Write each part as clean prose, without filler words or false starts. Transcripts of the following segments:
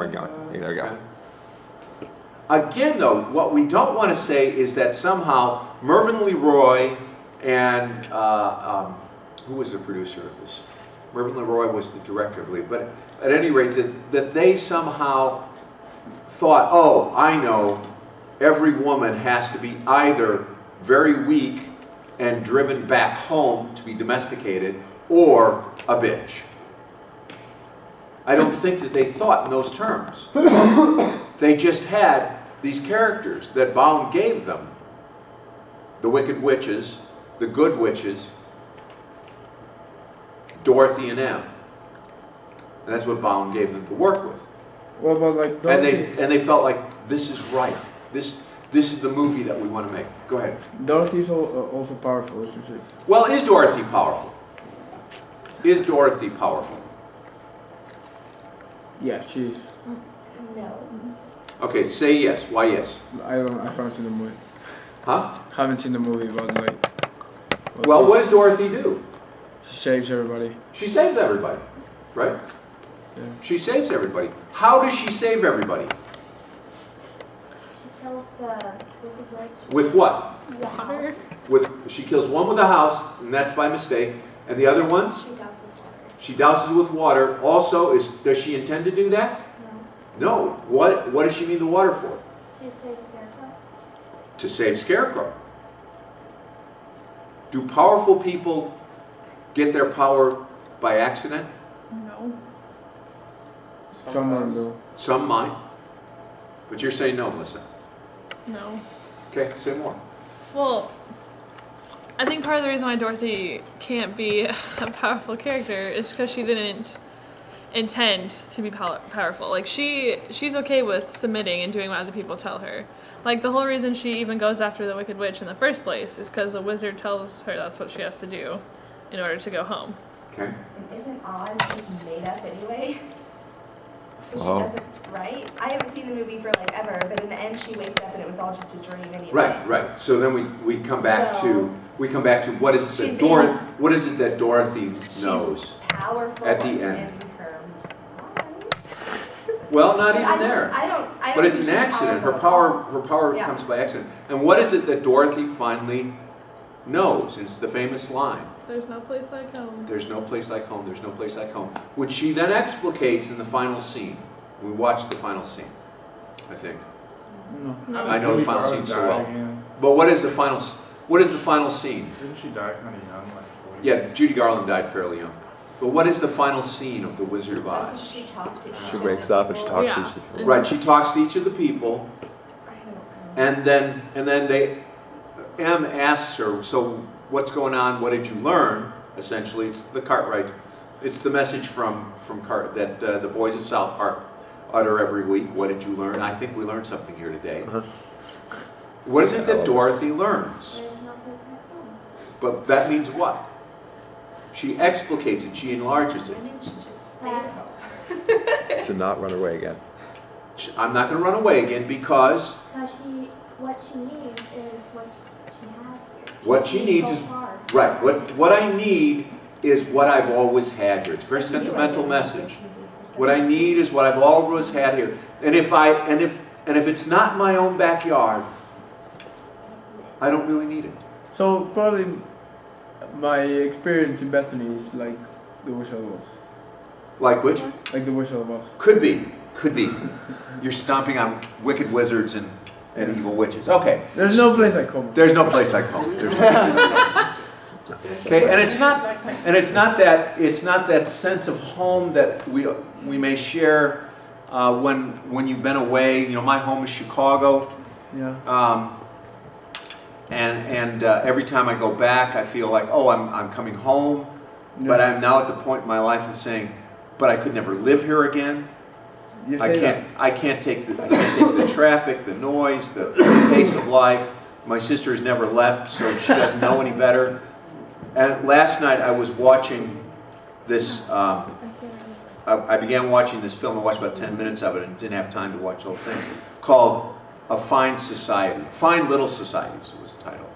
we're going. There we go. Okay. Again, though, what we don't want to say is that somehow Mervyn LeRoy and who was the producer of this? Mervyn LeRoy was the director, I believe. But at any rate, that they somehow thought, oh, I know, every woman has to be either very weak and driven back home to be domesticated, or a bitch. I don't think that they thought in those terms. They just had these characters that Baum gave them. The wicked witches, the good witches, Dorothy and Em. And that's what Baum gave them to work with. What about like Dorothy? And they felt like, this is right. This is the movie that we want to make. Go ahead. Dorothy's also powerful, as you say. Well, is Dorothy powerful? Is Dorothy powerful? Yeah, she's. No. Okay, say yes. Why yes? I haven't seen the movie. Huh? Haven't seen the movie, but like. Well, what does Dorothy do? She saves everybody. She saves everybody, right? Yeah. She saves everybody. How does she save everybody? She kills the wicked witch. With what? Water. She kills one with a house, and that's by mistake. And the other one? She douses with water. She douses with water. Also, does she intend to do that? No. No. What does she need the water for? She saves Scarecrow. To save Scarecrow. Do powerful people get their power by accident? No. Someone do. Some might. But you're saying no, Melissa. No. Okay, say more. Well, I think part of the reason why Dorothy can't be a powerful character is because she didn't intend to be powerful. Like, she's okay with submitting and doing what other people tell her. Like, the whole reason she even goes after the Wicked Witch in the first place is because the wizard tells her that's what she has to do in order to go home. Okay. Isn't Oz just made up anyway? So she Oh. doesn't, right? I haven't seen the movie for like ever, but in the end she wakes up and it was all just a dream anyway. Right. So then we come back So- to what is it She's that what is it that Dorothy knows? She's powerful At the end. and her mind. Well, not But even there. I don't But it's think an she's accident. Her powerful. power Yeah. comes by accident. And what is it that Dorothy finally knows? It's the famous line. There's no place like home. There's no place like home. There's no place like home. Which she then explicates in the final scene. We watched the final scene, I think. No. I know the final scene Garland so die well. again? But what is the final scene? Didn't she die kind of young, like 40? Yeah, Judy Garland died fairly young. But what is the final scene of The Wizard of That's when Oz? she talked to each She of wakes the up and she people. talks to Yeah. each of them. Right, she talks to each of the people, I don't know. and then M asks her, so what's going on? What did you learn? Essentially, it's the Cartwright. It's the message from that the boys of South Park utter every week. What did you learn? I think we learned something here today. What is it that Dorothy learns? There's no place like home. But that means what? She explicates it. She enlarges it. Why didn't she just stay at home? Should not run away again. I'm not going to run away again because Because what she needs is what she has here. what she needs is right. What I need is what I've always had here. It's a very sentimental message. What I need is what I've always had here. And if it's not my own backyard, I don't really need it. So probably my experience in Bethany is like the Wizard of Oz. Like which? Like the Wizard of Oz. Could be. You're stomping on wicked wizards and evil witches. Okay. There's no place like home. There's no place like home. There's no place like home. Okay, and it's not that sense of home that we may share when you've been away. You know, my home is Chicago. Yeah. And every time I go back, I feel like, oh, I'm coming home. Yeah. But I'm now at the point in my life of saying, but I could never live here again. You say I can't take the traffic, the noise, the pace of life. My sister has never left, so she doesn't know any better. And last night I was watching this. I began watching this film. I watched about 10 minutes of it and didn't have time to watch the whole thing. Called A Fine Society, Fine Little Societies was the title.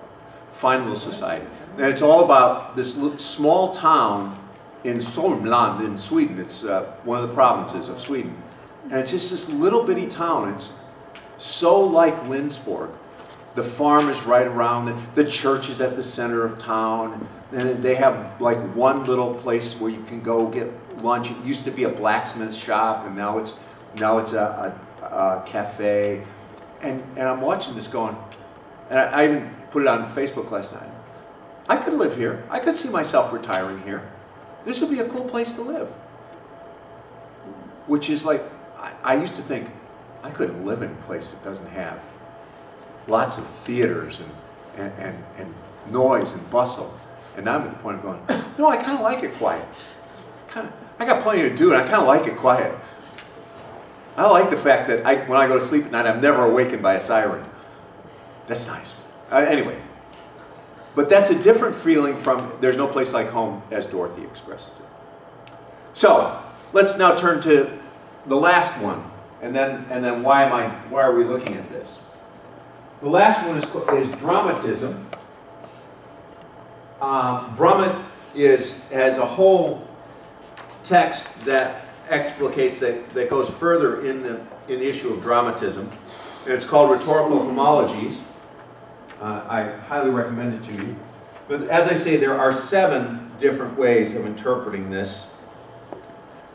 Fine Little Society, and it's all about this small town in Sörmland in Sweden. It's one of the provinces of Sweden. And it's just this little bitty town. It's so like Lindsborg. The farm is right around it. The church is at the center of town. And they have like one little place where you can go get lunch. It used to be a blacksmith shop, and now it's a cafe. And I'm watching this going, and I even put it on Facebook last night. I could live here. I could see myself retiring here. This would be a cool place to live. Which is like, I used to think, I couldn't live in a place that doesn't have lots of theaters and noise and bustle. And now I'm at the point of going, no, I kind of like it quiet. I got plenty to do, and I kind of like it quiet. I like the fact that when I go to sleep at night, I'm never awakened by a siren. That's nice. Anyway, but that's a different feeling from there's no place like home, as Dorothy expresses it. So let's now turn to the last one, and then why are we looking at this? The last one is dramatism. Brummett has a whole text that explicates that goes further in the issue of dramatism, and it's called Rhetorical Homologies. I highly recommend it to you. But as I say, there are 7 different ways of interpreting this,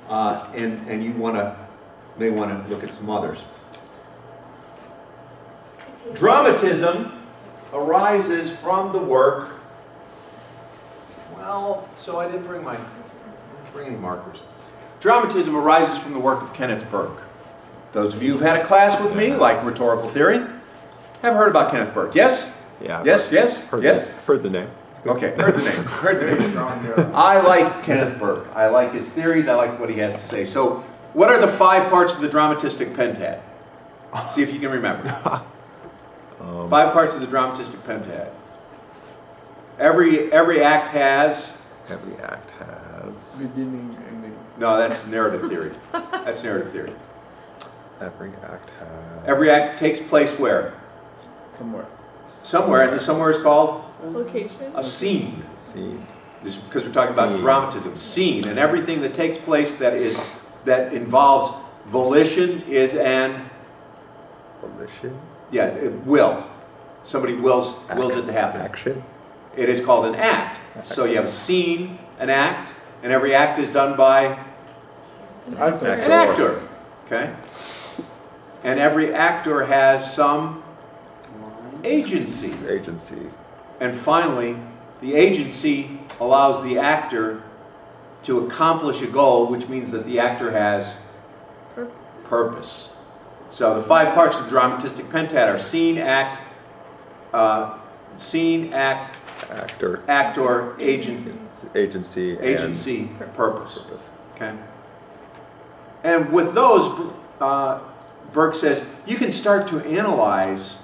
and you may want to look at some others. Dramatism arises from the work. Well, so I didn't bring any markers. Dramatism arises from the work of Kenneth Burke. Those of you who've had a class with me, like rhetorical theory, have heard about Kenneth Burke. Yes? Yeah. Yes? Yes? Yes? Heard the name. Okay, heard the name. Heard the name. I like Kenneth Burke. I like his theories. I like what he has to say. So, what are the 5 parts of the dramatistic pentad? See if you can remember. 5 parts of the dramatistic pentad. Every act has. Every act has. Beginning, ending. No, that's narrative theory. That's narrative theory. Every act has. Every act takes place where? Somewhere. Somewhere, and the somewhere is called? Location. A scene. Scene. Just because we're talking about dramatism. Scene, and everything that takes place that involves volition is an? Volition. Yeah, will. Somebody wills it to happen. Action. It is called an act. So you have a scene, an act, and every act is done by An Actor. an actor. Okay? And every actor has some agency. Agency. And finally, the agency allows the actor to accomplish a goal, which means that the actor has purpose. So the 5 parts of the dramatistic pentad are scene, act, actor, agency, purpose. Okay. And with those, Burke says you can start to analyze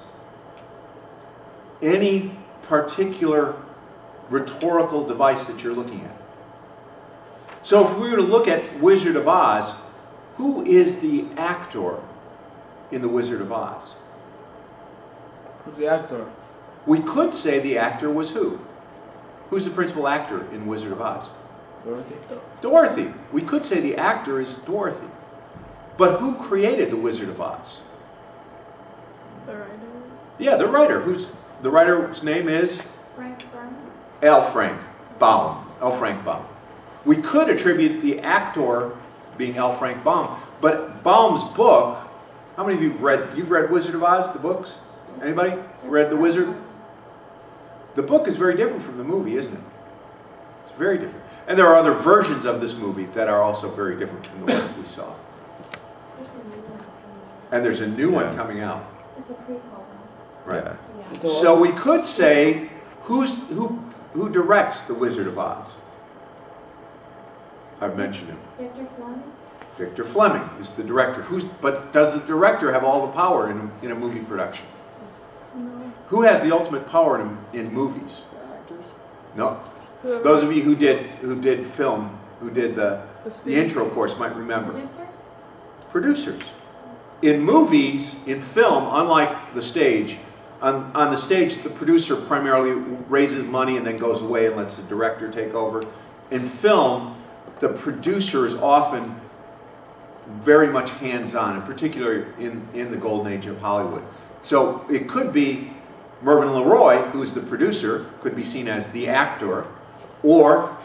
any particular rhetorical device that you're looking at. So if we were to look at Wizard of Oz, who is the actor in The Wizard of Oz? Who's the actor? We could say the actor was who? Who's the principal actor in Wizard of Oz? Dorothy. Dorothy. We could say the actor is Dorothy. But who created The Wizard of Oz? The writer. Yeah, the writer. The writer's name is? Frank Burn. L. Frank Baum. L. Frank Baum. We could attribute the actor being L. Frank Baum, but Baum's book, how many of you you've read Wizard of Oz, the books? Anybody read The Wizard? The book is very different from the movie, isn't it? It's very different. And there are other versions of this movie that are also very different from the one we saw. There's a new one. And there's a new one coming out. It's a prequel. Right. Yeah. So we could say, who directs The Wizard of Oz? I've mentioned him. Victor Fleming. Victor Fleming is the director. But does the director have all the power in a movie production? No. Who has the ultimate power in movies? Actors. No. Whoever. Those of you who did film, who did the intro course might remember. Producers? Producers. In movies, in film, unlike the stage, on the stage the producer primarily raises money and then goes away and lets the director take over. In film, the producer is often very much hands-on, in particular in the golden age of Hollywood. So it could be Mervyn LeRoy, who's the producer, could be seen as the actor, or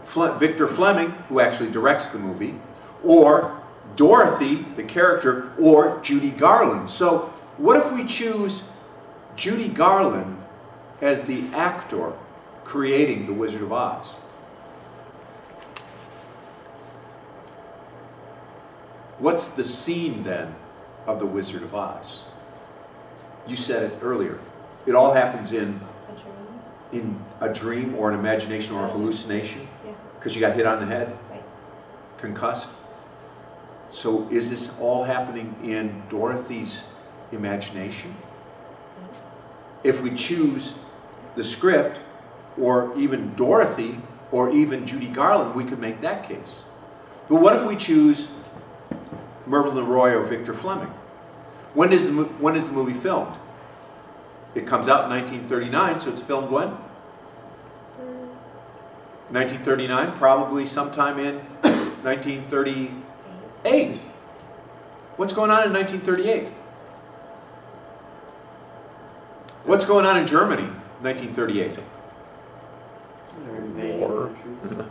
Victor Fleming, who actually directs the movie, or Dorothy, the character, or Judy Garland. So what if we choose Judy Garland as the actor creating The Wizard of Oz? What's the scene then of The Wizard of Oz? You said it earlier. It all happens in a dream or an imagination or a hallucination? Yeah. Because you got hit on the head? Right. Concussed? So is this all happening in Dorothy's imagination? Yes. If we choose the script, or even Dorothy, or even Judy Garland, we could make that case. But what if we choose Mervyn LeRoy or Victor Fleming? When is the movie filmed? It comes out in 1939, so it's filmed when? 1939, probably sometime in 1938. What's going on in 1938? What's going on in Germany in 1938? War.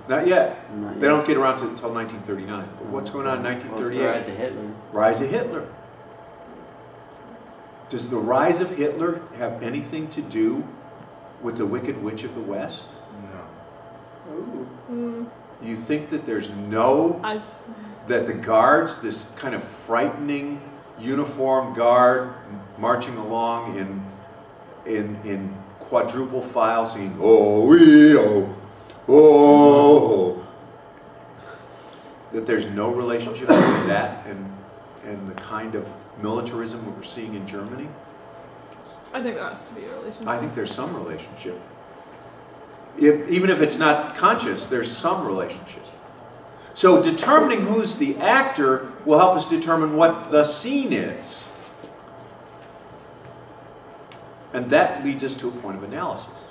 Not yet. Not They yet. don't get around to it until 1939. But what's going on in Well, it's the 1938? rise of Hitler. Rise of Hitler. Does the rise of Hitler have anything to do with the Wicked Witch of the West? No. Ooh. You think that there's no, that the guards, this kind of frightening uniformed guard marching along in quadruple file singing, oh, wee, oh, oh, that there's no relationship between that and the kind of militarism that we're seeing in Germany? I think there has to be a relationship. I think there's some relationship. Even if it's not conscious, there's some relationship. So determining who's the actor will help us determine what the scene is. And that leads us to a point of analysis.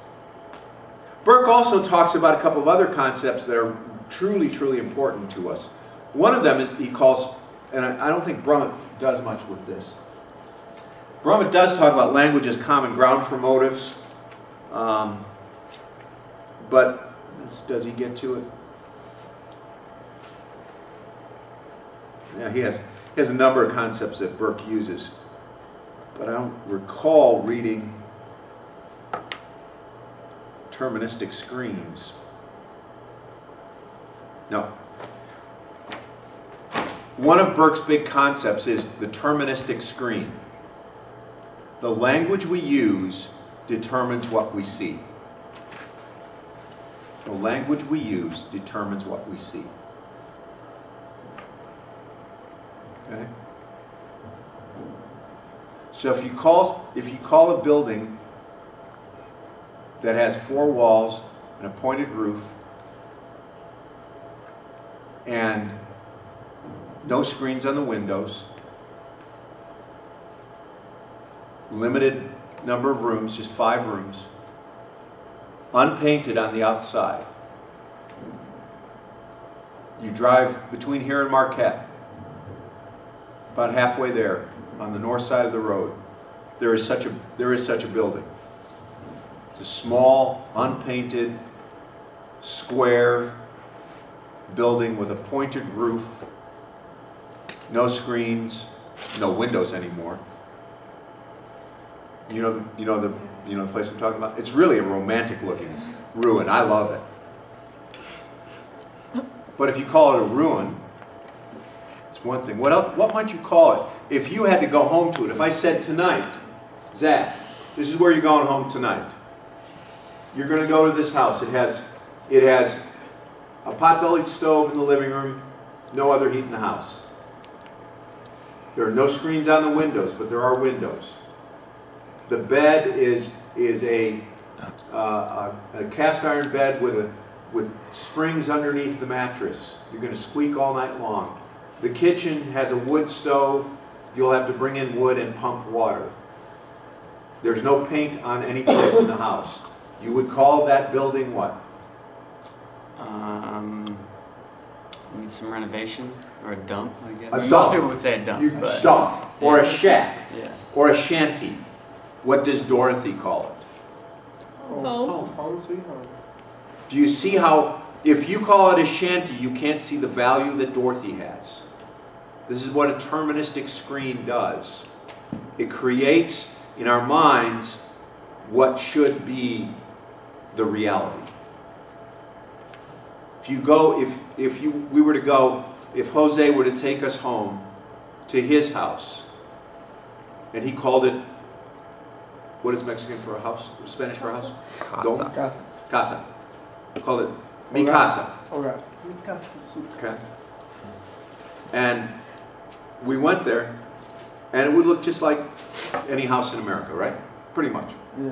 Burke also talks about a couple of other concepts that are truly, truly important to us. One of them is he calls, and I don't think Brummett does much with this. Brummett does talk about language as common ground for motives, but does he get to it? Yeah, he has a number of concepts that Burke uses, but I don't recall reading terministic screens. No. One of Burke's big concepts is the terministic screen. The language we use determines what we see. The language we use determines what we see. Okay? So if you call a building that has 4 walls and a pointed roof and no screens on the windows, limited number of rooms, just 5 rooms, unpainted on the outside. You drive between here and Marquette, about halfway there, on the north side of the road, there is such a building. It's a small, unpainted, square building with a pointed roof, no screens, no windows anymore. You know the place I'm talking about? It's really a romantic looking ruin. I love it. But if you call it a ruin, it's one thing. What might you call it if you had to go home to it? If I said tonight, Zach, this is where you're going home tonight. You're going to go to this house. It has a pot-bellied stove in the living room, no other heat in the house. There are no screens on the windows, but there are windows. The bed is a cast iron bed with springs underneath the mattress. You're going to squeak all night long. The kitchen has a wood stove. You'll have to bring in wood and pump water. There's no paint on any place in the house. You would call that building what? Need some renovation or a dump, I guess. A Most dump. people would say a dump. You but dump. Or a shack. Yeah. Or a shanty. What does Dorothy call it? Home. Home sweet home. Do you see how, if you call it a shanty, you can't see the value that Dorothy has? This is what a terministic screen does. It creates in our minds what should be the reality. If you go, we were to go, if Jose were to take us home to his house, and he called it, what is Mexican for a house? Spanish for a house? Dom? Casa. Casa. Call it mi casa. Okay. Okay. And we went there, and it would look just like any house in America, right? Pretty much. Yeah.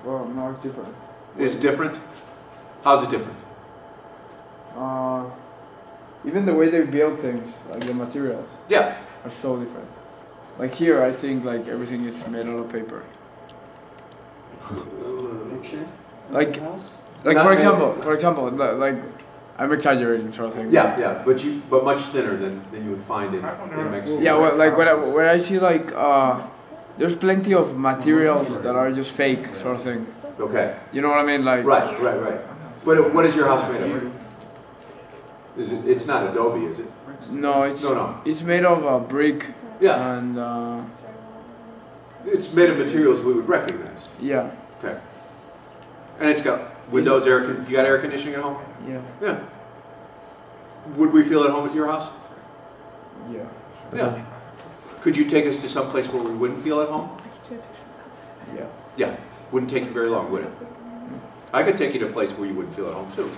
Well, no, it's different. It's different? How's it different? Even the way they build things, like the materials, Yeah. are so different. Like here, I think like everything is made out of paper. Picture? Like, House? like Not for example, like I'm exaggerating sort of thing. Yeah, but much thinner than you would find in Mexico. Yeah, well, like when I see like there's plenty of materials that are just fake sort of thing. Okay. You know what I mean? Like Right. But what is your house made of? Is it? It's not Adobe, is it? no, it's No. it's made of brick Yeah. and It's made of materials we would recognize. yeah, Okay. And it's got windows, you got air conditioning at home? yeah, Yeah. Would we feel at home at your house? yeah. Yeah. Could you take us to some place where we wouldn't feel at home? Yeah. Yeah. Wouldn't take you very long, would it? I could take you to a place where you wouldn't feel at home too.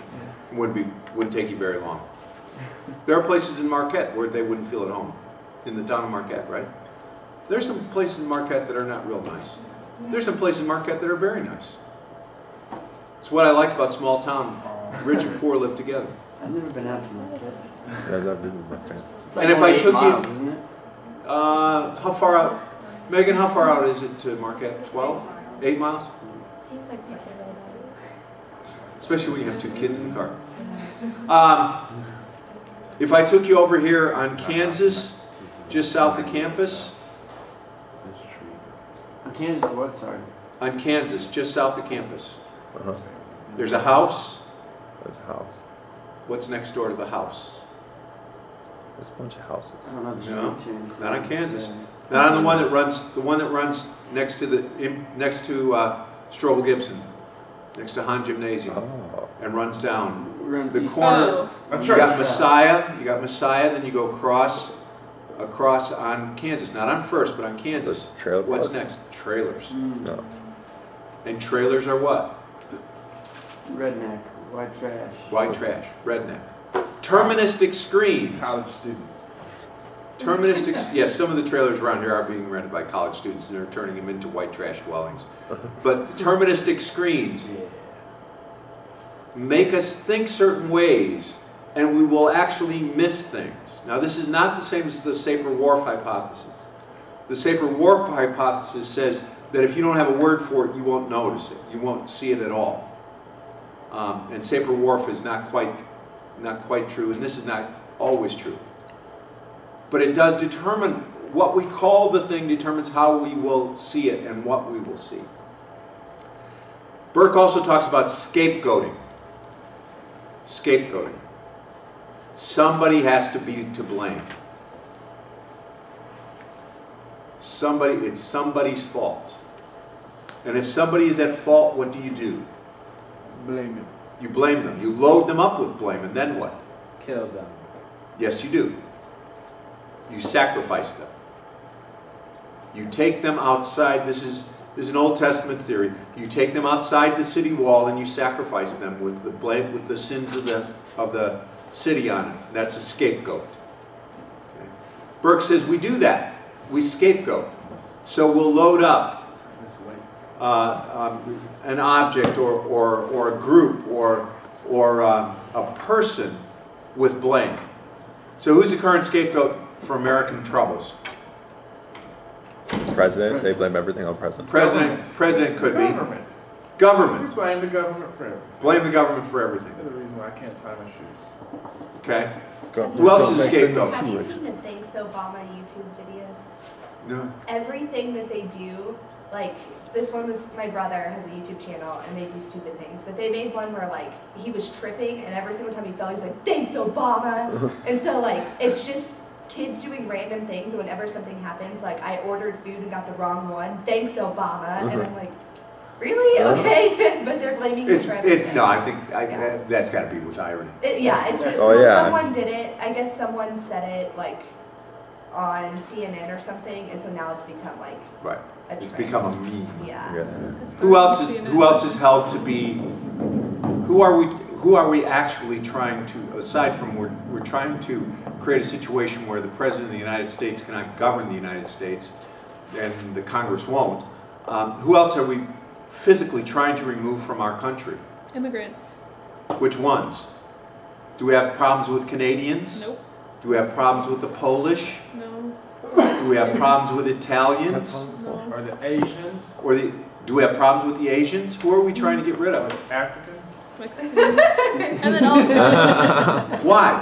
Wouldn't take you very long. There are places in Marquette where they wouldn't feel at home. In the town of Marquette, right? There's some places in Marquette that are not real nice. There's some places in Marquette that are very nice. It's what I like about small town. Rich and poor live together. I've never been out to Marquette. Yeah, that'd be my friend. It's like And if only I 8 took miles, you, isn't it? how far out? Megan, how far out is it to Marquette? 12? 8 miles? Seems like quite a ways. Especially when you have 2 kids in the car. If I took you over here on Kansas, just south of campus, Kansas what? Sorry. on Kansas, just south of campus, Uh-huh. there's a house. There's a house. What's next door to the house? There's a bunch of houses. I don't know the No, streets here. not on Kansas. Not on the one that runs next to Strobel Gibson, next to Han Gymnasium, Oh. and runs down. Runs The east. corner, Oh. you got Messiah, then you go across on Kansas. Not on First, but on Kansas. There's trailer What's park. next? Trailers. Mm. No. And trailers are what? Redneck. White trash. White trash. Redneck. Terministic screens. College students. Terministic, yes, some of the trailers around here are being rented by college students and they're turning them into white trash dwellings. But terministic screens make us think certain ways and we will actually miss things. Now this is not the same as the Sapir-Whorf hypothesis. The Sapir-Whorf hypothesis says that if you don't have a word for it, you won't notice it. You won't see it at all. And Sapir-Whorf is not quite true, and this is not always true. But it does determine, what we call the thing determines how we will see it and what we will see. Burke also talks about scapegoating. Scapegoating. Somebody has to be to blame. It's somebody's fault. And if somebody is at fault, what do? Blame it. You blame them. You load them up with blame, and then what? Kill them. Yes, you do. You sacrifice them. You take them outside. This is an Old Testament theory. You take them outside the city wall and you sacrifice them with the blame, with the sins of the city on it. That's a scapegoat. Okay. Burke says we do that. We scapegoat. So we'll load up an object or a group or a person with blame. So who's the current scapegoat for American troubles? President. They blame everything on president. President could be. Government. Government. We blame the government for everything. Blame the government for everything. They're the reason why I can't tie my shoes. Okay? Who else is a scapegoat? Have you seen the Thanks Obama YouTube videos? No. Everything that they do, like this one was my brother has a YouTube channel and they do stupid things, but they made one where like he was tripping and every single time he fell he was like, "Thanks Obama," and so like it's just kids doing random things. And whenever something happens, like I ordered food and got the wrong one, "Thanks Obama," and I'm like, really? Okay, but they're blaming me for everything. No, I think that's got to be with irony. It's just, someone did it. I guess someone said it like on CNN or something, and so now it's become like a trend. It's become a meme. Yeah. Who else is held to be? Who are we actually trying to? Aside from we're trying to create a situation where the President of the United States cannot govern the United States, and the Congress won't. Who else are we physically trying to remove from our country? Immigrants. Which ones? Do we have problems with Canadians? Nope. Do we have problems with the Polish? No. Do we have problems with Italians? No. Or the Asians? Do we have problems with the Asians? Who are we trying to get rid Or of? the Africans? Mexicans. And then also. Why?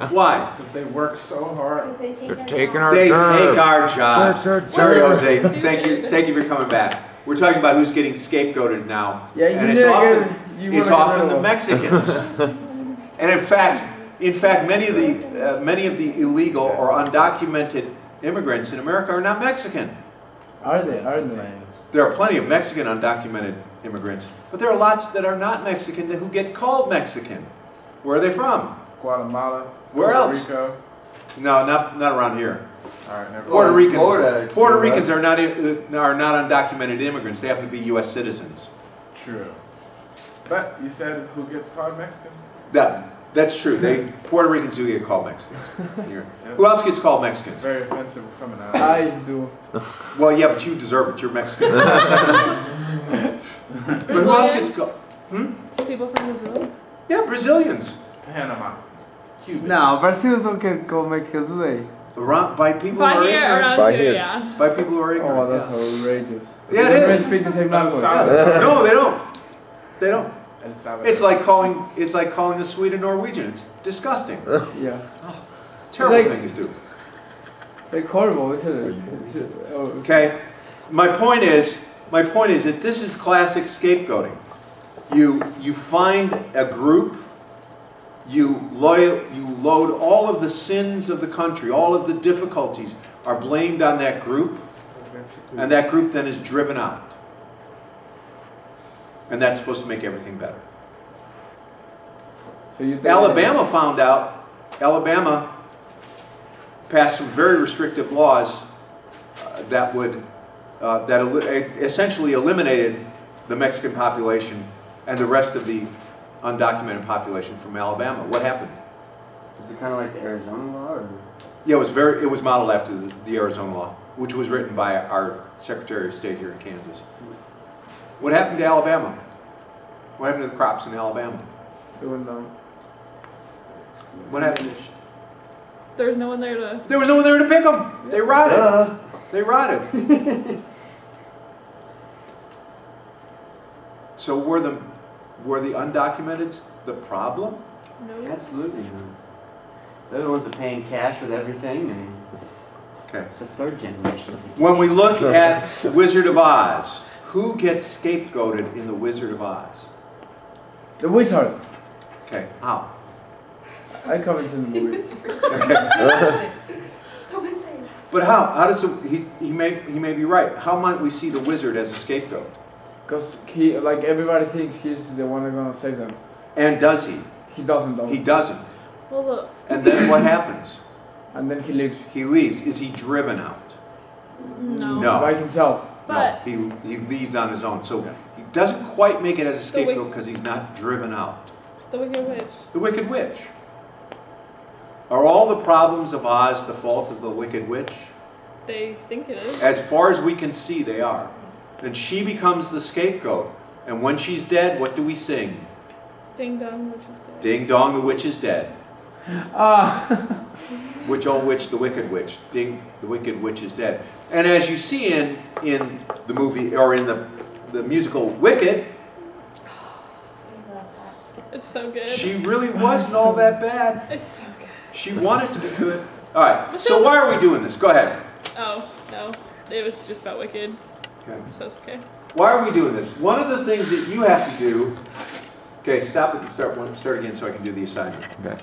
Why? Because they work so hard. Because they take taking our They jobs. take our jobs. Sorry, Which is Jose. stupid. Thank you for coming back. We're talking about who's getting scapegoated now, Yeah, and you it's wanna it's get often rid the of Mexicans. And in fact, many of the illegal or undocumented immigrants in America are not Mexican. Are they? Are they? There are plenty of Mexican undocumented immigrants, but there are lots that are not Mexican who get called Mexican. Where are they from? Guatemala. Where Puerto else? Rico. No, not around here. All right, never Puerto mind. Ricans. Florida, Puerto Cuba. Ricans are not undocumented immigrants. They happen to be U.S. citizens. True. But you said who gets called Mexican? That's true. Puerto Ricans do get called Mexicans. Here. Who else gets called It's Mexicans? very offensive coming out. I do. Well, yeah, but you deserve it. You're Mexican. But who else gets called? People from Brazil. Yeah, Brazilians. Panama. Cuba. No, Brazilians don't get called Mexicans, do they? By people who By are here, ignorant. around By here, here. yeah. By people who are ignorant. Oh, that's yeah. outrageous. Yeah, They it don't is. even speak the same language. No, they don't. They don't. El Salvador. It's like calling a Swede a Norwegian. It's disgusting. Yeah. Terrible like- thing to do. Like horrible, isn't it? Okay. My point is that this is classic scapegoating. You find a group, you load all of the sins of the country, all of the difficulties are blamed on that group, and that group then is driven out. And that's supposed to make everything better. So you Alabama found out, Alabama passed some very restrictive laws that essentially eliminated the Mexican population and the rest of the undocumented population from Alabama. What happened? Is it kind of like the Arizona law? Or? Yeah, it was modeled after the Arizona law, which was written by our Secretary of State here in Kansas. What happened to Alabama? What happened to the crops in Alabama? It went down. What happened? There was no one there to. There was no one there to pick them. They rotted. They rotted. So were the undocumented the problem? No. Absolutely not. They're the ones that pay in cash with everything, and Okay. it's the third generation. When we look at Wizard of Oz, who gets scapegoated in the Wizard of Oz? The wizard. Okay, how? I covered in the movie. But how? How does he may be right. How might we see the wizard as a scapegoat? Because everybody thinks he's the one that's gonna save them. And does he? He doesn't though. He doesn't. Well, look. And then what happens? And then he leaves. He leaves. Is he driven out? No. No. By himself. But No, he leaves on his own. So Yeah. he doesn't quite make it as a The scapegoat because he's not driven out. the Wicked Witch. The Wicked Witch. Are all the problems of Oz the fault of the Wicked Witch? They think it is. As far as we can see, they are. And she becomes the scapegoat. And when she's dead, what do we sing? Ding dong, which is dead. Ding dong, the witch is dead. Ah. Witch, oh witch, the wicked witch. Ding, the wicked witch is dead. And as you see in the movie, or in the musical Wicked, It's so good. she really wasn't all that bad. It's so good. She wanted to be good. All right, so why are we doing this? Go ahead. Oh, no. It was just about Wicked, Okay. so it's okay. Why are we doing this? One of the things that you have to do. Okay, stop it and start again so I can do the assignment. Okay.